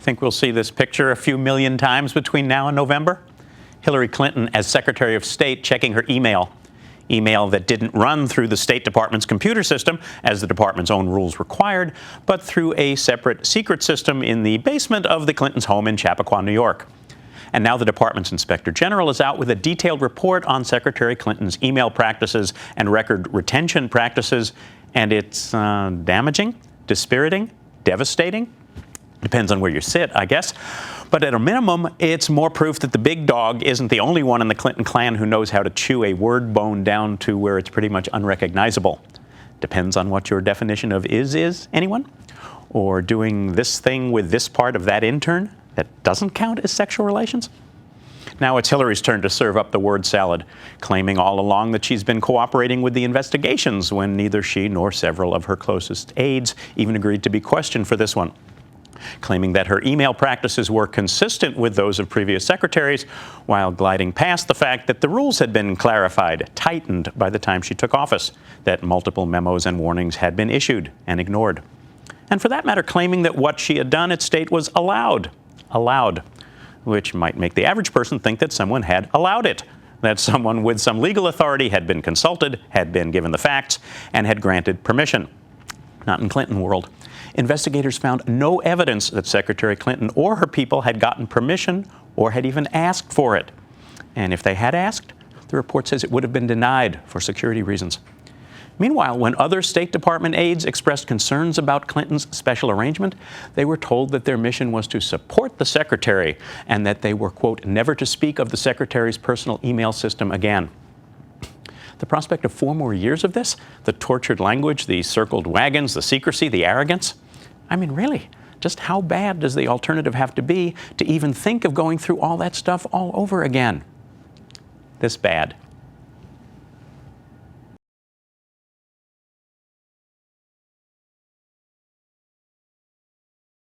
Think we'll see this picture a few million times between now and November? Hillary Clinton as Secretary of State checking her email. Email that didn't run through the State Department's computer system, as the department's own rules required, but through a separate secret system in the basement of the Clintons' home in Chappaqua, New York. And now the department's Inspector General is out with a detailed report on Secretary Clinton's email practices and record retention practices, and it's damaging, dispiriting, devastating. Depends on where you sit, I guess. But at a minimum, it's more proof that the big dog isn't the only one in the Clinton clan who knows how to chew a word bone down to where it's pretty much unrecognizable. Depends on what your definition of is, anyone? Or doing this thing with this part of that intern that doesn't count as sexual relations? Now it's Hillary's turn to serve up the word salad, claiming all along that she's been cooperating with the investigations when neither she nor several of her closest aides even agreed to be questioned for this one. Claiming that her email practices were consistent with those of previous secretaries, while gliding past the fact that the rules had been clarified, tightened by the time she took office, that multiple memos and warnings had been issued and ignored. And for that matter, claiming that what she had done at State was allowed, which might make the average person think that someone had allowed it, that someone with some legal authority had been consulted, had been given the facts, and had granted permission. Not in Clinton world. Investigators found no evidence that Secretary Clinton or her people had gotten permission or had even asked for it. And if they had asked, the report says it would have been denied for security reasons. Meanwhile, when other State Department aides expressed concerns about Clinton's special arrangement, they were told that their mission was to support the secretary and that they were, quote, never to speak of the secretary's personal email system again. The prospect of 4 more years of this, the tortured language, the circled wagons, the secrecy, the arrogance. I mean, really, just how bad does the alternative have to be to even think of going through all that stuff all over again? This bad.